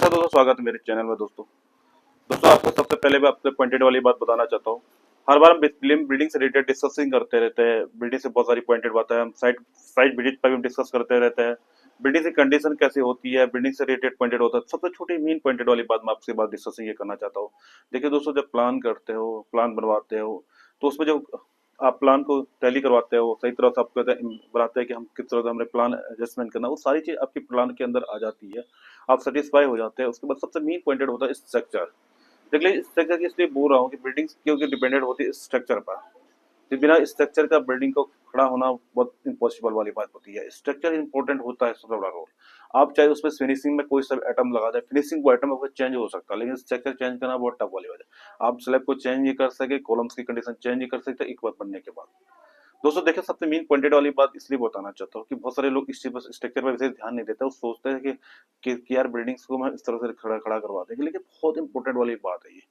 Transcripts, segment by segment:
नमस्कार दोस्तों, स्वागत है मेरे चैनल में। दोस्तों आपको सबसे पहले मैं अपने पॉइंटेड वाली बात बताना चाहता हूँ। हर बार हम बिल्डिंग से रिलेटेड डिस्कसिंग करते रहते हैं। बिल्डिंग से बहुत सारी पॉइंटेड बातें हम साइट साइट विजिट पर भी डिस्कस करते रहते हैं। बिल्डिंग की कंडीशन कैसे होती है, बिल्डिंग से रिलेटेड पॉइंटेड होता है। सबसे छोटी मेन पॉइंटेड वाली बात मैं आपसे बात डिस्कसिंग ये करना चाहता हूँ। देखिए दोस्तों, जब प्लान करते हो, प्लान बनवाते हो, तो उसमें जो आप प्लान को टैली करवाते हो, सही तरह से आपको बनाते हैं कि हम किस तरह से हमने प्लान एडजस्टमेंट करना, वो सारी चीज आपकी प्लान के अंदर आ जाती है। आप सेटिस्फाई हो जाते हैं। उसके बाद सबसे मेन पॉइंटेड होता है स्ट्रक्चर। देखिए स्ट्रक्चर की इसलिए बोल रहा हूँ कि बिल्डिंग्स क्योंकि डिपेंडेंट होती है स्ट्रक्चर पर। तो बिना स्ट्रक्चर का बिल्डिंग को खड़ा होना बहुत इम्पॉसिबल वाली बात होती है। स्ट्रक्चर इंपॉर्टेंट होता है, सबसे बड़ा रोल। आप चाहे उसमें फिनिशिंग में कोई सब आइटम लगा दें, फिनिशिंग को आइटम आपका चेंज हो सकता है, लेकिन स्ट्रक्चर चेंज करना बहुत टफ वाली बात है। आप स्लैब को चेंज नहीं कर सके, कॉलम्स की कंडीशन चेंज नहीं कर सकते एक बार बनने के बाद। दोस्तों देखिए, सबसे मेन पॉइंटेड वाली बात इसलिए बताना चाहता हूँ कि बहुत सारे लोग इस चीज पर, स्ट्रक्चर पर विशेष ध्यान नहीं देते। वो सोचते हैं कि यार बिल्डिंग्स को मैं इस तरह से खड़ा खड़ा करवा देंगे, लेकिन बहुत इंपॉर्टेंट वाली बात है ये।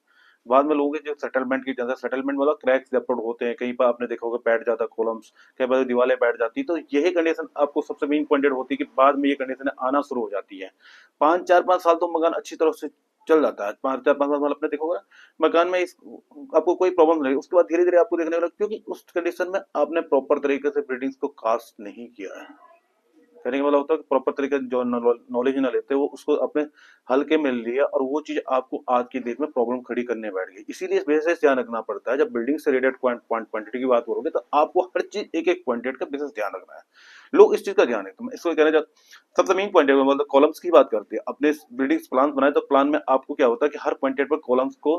बाद में लोगों के जो सेटलमेंट की ज्यादा सेटलमेंट वाला क्रैक्स अपलोड होते हैं, कहीं पर आपने देखा होगा बैठ जाता कॉलम्स, कई बार दीवारें बैठ जाती। तो यही कंडीशन आपको सबसे मेन पॉइंटेड होती है कि बाद में ये कंडीशन आना शुरू हो जाती है। 5 4 5 साल तो मकान अच्छी तरह से चल जाता है। 5 4 5 साल आपने देखा होगा मकान में आपको कोई प्रॉब्लम नहीं, उसके बाद धीरे धीरे आपको देखने लगा, क्योंकि उस कंडीशन में आपने प्रॉपर तरीके से बिल्डिंग्स को कास्ट नहीं किया है। कहने का मतलब होता है कि प्रॉपर तरीके से जो नॉलेज ना लेते वो उसको अपने हल्के में लिया, और वो चीज आपको आज की डेट में प्रॉब्लम खड़ी करने बैठ गई। इसीलिए विशेष ध्यान रखना पड़ता है। जब बिल्डिंग से रिलेटेड क्वांटिटी की बात करोगे तो आपको हर चीज एक एक पॉइंटेड का विशेष ध्यान रखना है। लोग इस चीज का ध्यान है, तो मैं इसको कहना चाहता। सबसे मेन पॉइंट है, मतलब कॉलम्स की बात करते हैं। अपने बिल्डिंग प्लान बनाए तो प्लान में आपको क्या होता है कि हर पॉइंटेड पर कॉलम्स को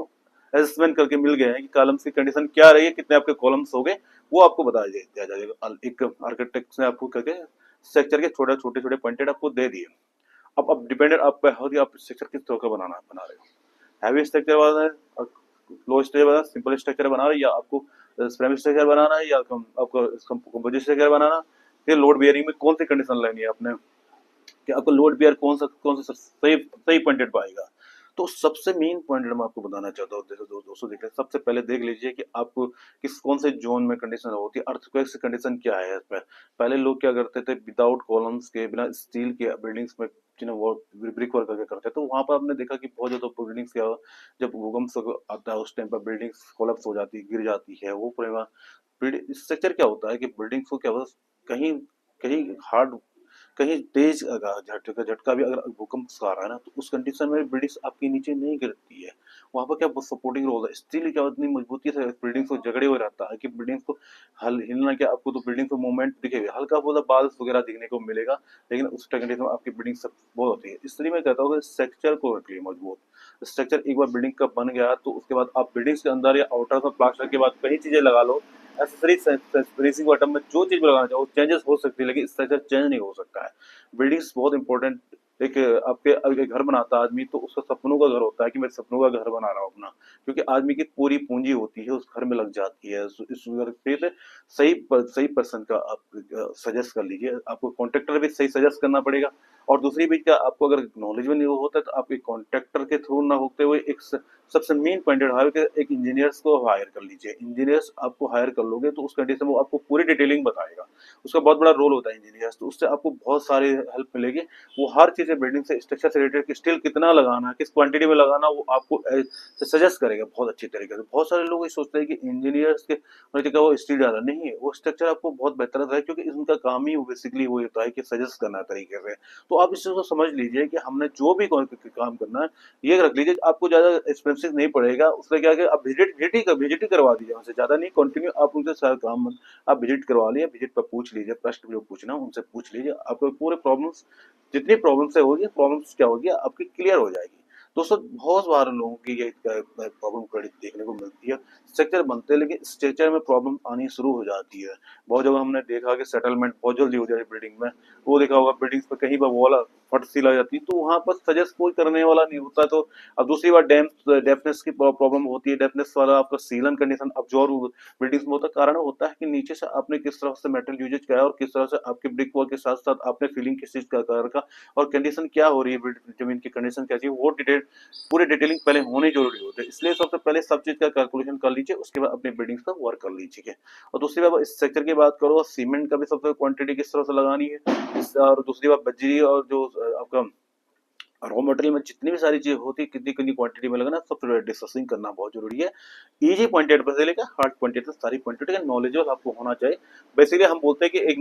एडजस्टमेंट करके मिल गए हैं कि कॉलम्स की कंडीशन क्या रही है, कितने आपके कॉलम्स हो गए, वो आपको बता दिया जाएगा। एक आर्किटेक्ट ने आपको करके स्ट्रक्चर के छोटे छोटे पॉइंटेड आपको दे दिए। अब डिपेंडेंट आप पे हो कि आप स्ट्रक्चर किस तरह का बना रहे हो। हैवी स्ट्रक्चर बनाना है, लो स्ट्रक्चर बनाना, सिंपल स्ट्रक्चर बना रहे हो, या आपको फ्रेम स्ट्रक्चर बनाना है, या आपको कंपोजिट स्ट्रक्चर बनाना, फिर लोड बेयरिंग में कौन सी कंडीशन लेनी है आपने, कि आपको लोड बेयर कौन सा सही सही पॉइंटेड पाएगा। तो सबसे मेन पॉइंट मैं आपको बताना चाहता हूँ। जैसे दोस्तों देखिए, सबसे पहले देख लीजिए कि आपको किस कौन से जोन में कंडीशन होती है, अर्थक्वेक की कंडीशन क्या है। इसमें पहले लोग क्या करते थे, विदाउट कॉलम्स के, बिना स्टील के बिल्डिंग्स में जिन्हें वो ब्रिक वर्क करके करते, तो वहां पर आपने देखा कि बहुत ज्यादा बिल्डिंग्स क्या, जब भूकंप आता है उस टाइम पर बिल्डिंग्स कोलैप्स हो जाती है, गिर जाती है। वो पूरा स्ट्रक्चर क्या होता है कि बिल्डिंग्स को क्या होता है, कहीं कहीं हार्ड, कहीं तेज अगर झटका झटका भी अगर भूकंप आ रहा है ना, तो उस कंडीशन में बिल्डिंग्स आपके नीचे नहीं गिरती है। वहां पर क्या सपोर्टिंग रोल है, स्टील क्या इतनी मजबूती से बिल्डिंग्स को जकड़े हुए रहता है कि बिल्डिंग्स को हल हिलना क्या, आपको तो बिल्डिंग को मूवमेंट दिखेगा, हल्का फुल्का बारिश वगैरह दिखने को मिलेगा, लेकिन उस कंडीशन में आपकी बिल्डिंग सब बहुत होती है। इसलिए मैं कहता हूँ कि स्ट्रक्चर को रखिए मजबूत। स्ट्रक्चर एक बार बिल्डिंग का बन गया तो उसके बाद आप बिल्डिंग्स के अंदर या आउटर में प्लास्टर के बाद कई चीजें लगा लो, एसेसरी फिनिशिंग बॉटम में जो चीज लगाना चाहो चेंजेस हो सकती है, लेकिन स्ट्रक्चर चेंज नहीं हो सकता है। बिल्डिंग्स बहुत इंपॉर्टेंट। एक आपके अगर घर बनाता है आदमी, तो उसका सपनों का घर होता है कि मैं सपनों का घर बना रहा हूँ अपना, क्योंकि आदमी की पूरी पूंजी होती है उस घर में लग जाती है। इस घर पे सही पर्सन का आप सजेस्ट कर लीजिए। आपको कॉन्ट्रेक्टर भी सही सजेस्ट करना पड़ेगा। और दूसरी भी क्या, आपको अगर नॉलेज में नहीं होता है तो आप एक कॉन्ट्रैक्टर के थ्रू ना होते हुए एक सबसे मेन पॉइंटेड है कि एक इंजीनियर्स को हायर कर लीजिए। इंजीनियर्स आपको हायर कर लोगे तो उस कंडीशन में वो आपको पूरी डिटेलिंग बताएगा। उसका बहुत बड़ा रोल होता है इंजीनियर्स, तो उससे आपको बहुत सारी हेल्प मिलेगी। वो हर चीज़ बिल्डिंग से स्ट्रक्चर से रिलेटेड, स्टील कितना लगाना है, किस क्वांटिटी में लगाना, वो आपको सजेस्ट करेगा बहुत अच्छी तरीके से। बहुत सारे लोग ये सोचते हैं कि इंजीनियर्स के वो स्टील ज़्यादा नहीं है, वो स्ट्रक्चर आपको बहुत बेहतर रहता है, क्योंकि उनका काम ही बेसिकली वो होता है कि सजेस्ट करना तरीके से। तो आप इस चीज़ को समझ लीजिए कि हमने जो भी काम करना है, ये रख लीजिए। आपको ज़्यादा एक्सपेंसिव नहीं पड़ेगा। उसका क्या है कि आप विजिट ही करवा दीजिए उनसे, ज़्यादा नहीं, कंटिन्यू आप उनसे सारा काम आप विजिट करवा लिए, विजिट पर पूछ लीजिए, प्रश्न जो पूछना उनसे पूछ लीजिए। आपको पूरे प्रॉब्लम्स, जितनी प्रॉब्लम्स होगी, प्रॉब्लम्स क्या होगी आपकी क्लियर हो जाएगी। दोस्तों बहुत बार लोगों की ये प्रॉब्लम देखने को मिलती है। स्ट्रक्चर बनते हैं लेकिन स्ट्रक्चर में प्रॉब्लम आनी शुरू हो जाती है। बहुत जगह हमने देखा कि सेटलमेंट बहुत जल्दी हो जाए बिल्डिंग में। वो देखा होगा बिल्डिंग्स पर कहीं पर वॉल फट सी लग जाती है, तो वहां पर सजेस्ट कोई करने वाला नहीं होता। तो अब दूसरी बात डेफनेस की प्रॉब्लम होती है। डेफनेस वाला आपका सीलन कंडीशन अब्जॉर्ब बिल्डिंग्स में होता है। कारण होता है कि नीचे से आपने किस तरह से मेटल यूजेज किया है, और किस तरह से आपके ब्रिक वर्क के साथ साथ आपने फीलिंग किस चीज का कर रखा, और कंडीशन क्या हो रही है, जमीन की कंडीशन कैसी है, वो डिटेल पूरी डिटेलिंग पहले होनी जरूरी होती है। इसलिए सबसे पहले सब चीज का कैलकुलेशन कर लीजिए, उसके बाद अपनी बिल्डिंग्स का वर्क कर लीजिए। और दूसरी बात स्ट्रक्चर की बात करो, सीमेंट का भी सबसे क्वांटिटी किस तरह से लगानी है, और दूसरी बात बजरी और जो आपका रॉ मटेरियल में जितनी भी सारी चीज़ होती है, कितनी कितनी क्वांटिटी में लगना, सबसे डिस्कसिंग करना बहुत जरूरी है। इजी पॉइंटेड पर से लेकर हार्ड पॉइंटेड तक सारी पॉइंटेड का नॉलेजेबल आपको होना चाहिए। बेसिकली हम बोलते हैं कि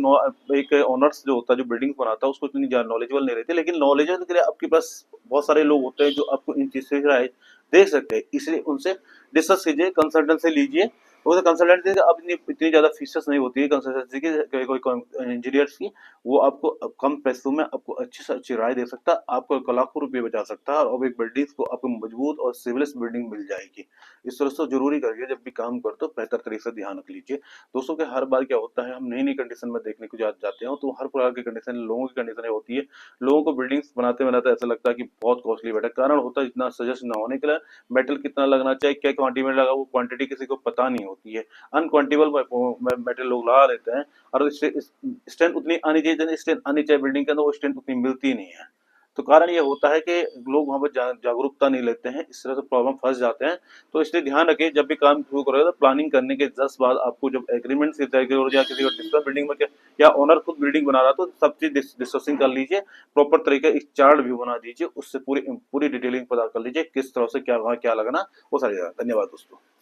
एक ओनर्स जो होता है, जो बिल्डिंग बनाता है, उसको इतनी ज्यादा नॉलेजेबल नहीं रहती, लेकिन नॉलेजेबल के लिए आपके पास बहुत सारे लोग होते हैं जो आपको इन चीज से राय देख सकते हैं, इसलिए उनसे डिस्कस कीजिए, कंसल्टेंसी लीजिए। वो कंसल्टेंसी अब इतनी ज्यादा फीसेस नहीं होती है कंसल्टेंसी की, कोई इंजीनियर्स की। वो आपको कम पैसों में आपको अच्छी से अच्छी राय दे सकता है, आपको लाखों रुपए बचा सकता है, और एक बिल्डिंग को आपको मजबूत और सिविलियस बिल्डिंग मिल जाएगी। इस तरह से जरूरी करिए, जब भी काम करते हो बेहतर तरीके से ध्यान रख लीजिए। दोस्तों के हर बार क्या होता है, हम नई नई कंडीशन में देखने को जाते हैं, तो हर प्रकार की कंडीशन, लोगों की कंडीशन होती है। लोगों को बिल्डिंग्स बनाते बनाते ऐसा लगता है कि बहुत कॉस्टली बैठा, कारण होता है इतना सजेस्ट ना होने के लिए। मेटल कितना लगना चाहिए, क्या क्वांटिटी में लगा, वो क्वांटिटी किसी को पता नहीं होती है। अनक्वांटिबल मेटल लोग लगा लेते हैं, और स्ट्रेंथ उतनी आनी चाहिए, जितनी स्ट्रेंथ आनी चाहिए बिल्डिंग के अंदर, वो स्ट्रेंथ उतनी मिलती नहीं है। तो कारण ये होता है कि लोग वहां पर जागरूकता नहीं लेते हैं, इस तरह से प्रॉब्लम फंस जाते हैं। तो इसलिए ध्यान रखिए, जब भी काम शुरू करोगे तो प्लानिंग करने के 10 बाद आपको जब एग्रीमेंट तय करो, या किसी को डिस्कस बिल्डिंग में या ओनर खुद बिल्डिंग बना रहा, तो सब चीज डिस्कसिंग कर लीजिए। प्रॉपर तरीके एक चार्ट व्यू बना दीजिए, उससे पूरी पूरी डिटेलिंग पता कर लीजिए, किस तरह से क्या वहां क्या लगना, वो सारी। धन्यवाद दोस्तों।